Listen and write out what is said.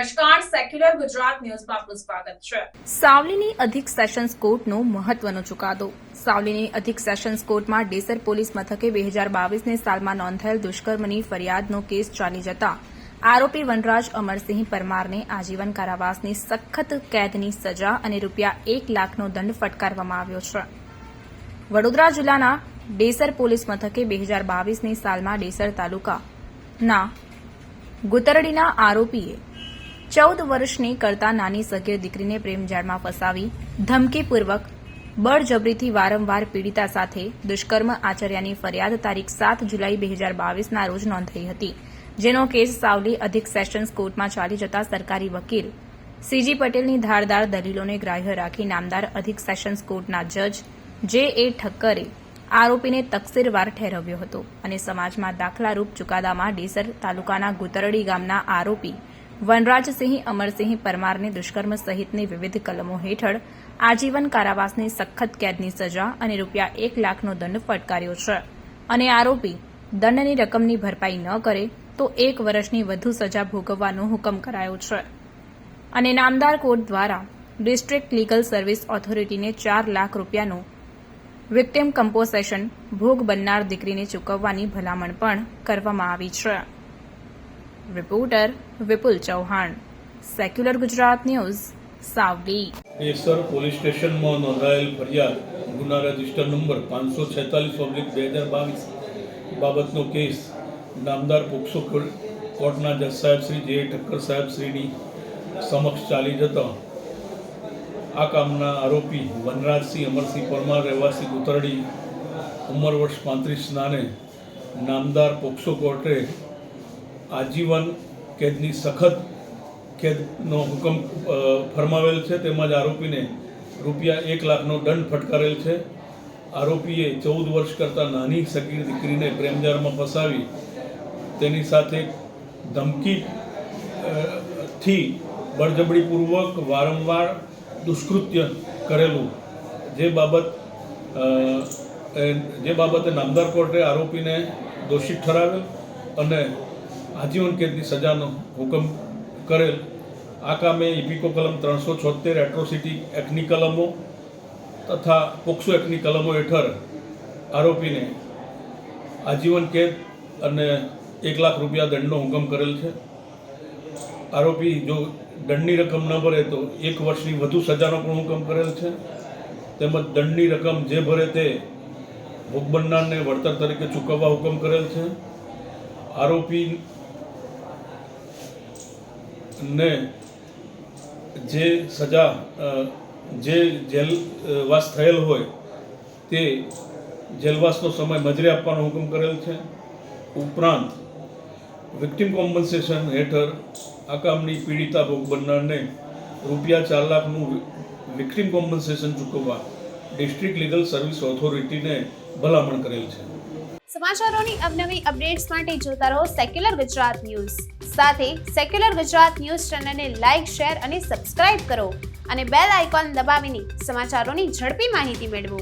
નમસ્કાર, સેક્યુલર ગુજરાત ન્યૂઝમાં આપનું સ્વાગત છે। સાવલીની અધિક સેશન્સ કોર્ટનો મહત્વનો ચુકાદો। સાવલીની અધિક સેશન્સ કોર્ટમાં ડેસર પોલીસ મથકે 2022ની સાલમાં નોંધાયેલ દુષ્કર્મની ફરિયાદનો કેસ ચાલી જતા આરોપી વનરાજ અમરસિંહ પરમારને આજીવન કારાવાસની સખત કેદની સજા અને ₹1 લાખનો દંડ ફટકારવામાં આવ્યો છે। વડોદરા જિલ્લાના ડેસર પોલીસ મથકે 2022ની સાલમાં ડેસર તાલુકાના ગુતરડીના આરોપીએ 14 વર્ષની કરતા નાની સગીર દીકરીને પ્રેમજાળમાં ફસાવી ધમકીપૂર્વક બળજબરીથી વારંવાર પીડિતા સાથે દુષ્કર્મ આચર્યાની ફરિયાદ તારીખ 7 જુલાઈ 2022ના રોજ નોંધાઈ હતી, જેનો કેસ સાવલી અધિક સેશન્સ કોર્ટમાં ચાલી જતા સરકારી વકીલ સીજી પટેલની ધારદાર દલીલોને ગ્રાહ્ય રાખી નામદાર અધિક સેશન્સ કોર્ટના જજ જે.એ. ઠક્કરે આરોપીને તકસીરવાર ઠેરવ્યો હતો અને સમાજમાં દાખલારૂપ ચુકાદામાં ડેસર તાલુકાના ગુતરડી ગામના આરોપી વનરાજસિંહ અમરસિંહ પરમારને દુષ્કર્મ સહિતની વિવિધ કલમો હેઠળ આજીવન કારાવાસની સખત કેદની સજા અને ₹1 લાખનો દંડ ફટકાર્યો છે અને આરોપી દંડની રકમની ભરપાઈ ન કરે તો 1 વર્ષની વધુ સજા ભોગવવાનો હુકમ કરાયો છે અને નામદાર કોર્ટ દ્વારા ડિસ્ટ્રિક્ટ લીગલ સર્વિસ ઓથોરિટીને ₹4 લાખનો વિક્ટિમ કમ્પોસેશન ભોગ બનનાર દીકરીને ચૂકવવાની ભલામણ પણ કરવામાં આવી છે। Reporter Vipul Chauhan, secular Gujarat news, Savli. Desar police સ્ટેશનમાં નોંધાયેલ ફરિયાદ ગુના રજિસ્ટર નંબર 546/2022 બાબતનો કેસ નામદાર પોક્સો કોર્ટના જજ સાહેબ શ્રી જે ઠક્કર સાહેબ શ્રીની સમક્ષ ચાલી જતા આ કામના આરોપી વનરાજસિંહ અમરસિંહ પરમાર રહેવાસી ગુતરડી ઉંમર વર્ષ 35 નાને નામદાર પોક્સો કોર્ટે આજીવન કેદની સખત કેદનો હુકમ ફરમાવેલ છે, તેમજ આરોપીને ₹1 લાખનો દંડ ફટકારેલ છે। આરોપીએ 14 વર્ષ કરતાં નાની સગીર દીકરીને પ્રેમજાળમાં ફસાવી તેની સાથે ધમકીથી બળજબરીપૂર્વક વારંવાર દુષ્કૃત્ય કરેલું, જે બાબતે નામદાર કોર્ટે આરોપીને દોષિત ઠરાવેલ અને આજીવન કેદની સજાનો હુકમ કરેલ। આ કામે ઇપીકો કલમ 376 એટ્રોસિટી એક્ટની કલમો તથા પોક્સો એક્ટની કલમો હેઠળ આરોપીને આજીવન કેદ અને ₹1 લાખ દંડનો હુકમ કરેલ છે। આરોપી જો દંડની રકમ ન ભરે તો 1 વર્ષની વધુ સજાનો પણ હુકમ કરેલ છે, તેમજ દંડની રકમ જે ભરે તે ભોગ બનનારને વળતર તરીકે ચૂકવવા હુકમ કરેલ છે। આરોપીને જે સજા જે જેલવાસ થયેલ હોય તે જેલવાસનો સમય મજરે આપવાનો હુકમ કરેલ છે। ઉપરાંત વિક્ટિમ કોમ્પન્સેશન હેઠળ આ કામની પીડિતા ભોગ બનનારને ₹4 લાખનું વિક્ટિમ કોમ્પન્સેશન ચૂકવવા ડિસ્ટ્રિક્ટ લીગલ સર્વિસ ઓથોરિટીને ભલામણ કરેલ છે। સમાચારોની અવનવી અપડેટ્સ માટે જોતા રહો સેક્યુલર ગુજરાત ન્યૂઝ। સાથે સેક્યુલર ગુજરાત ન્યૂઝ ચેનલને લાઇક, શેર અને સબસ્ક્રાઇબ કરો અને બેલ આઇકોન દબાવીને સમાચારોની ઝડપી માહિતી મેળવો।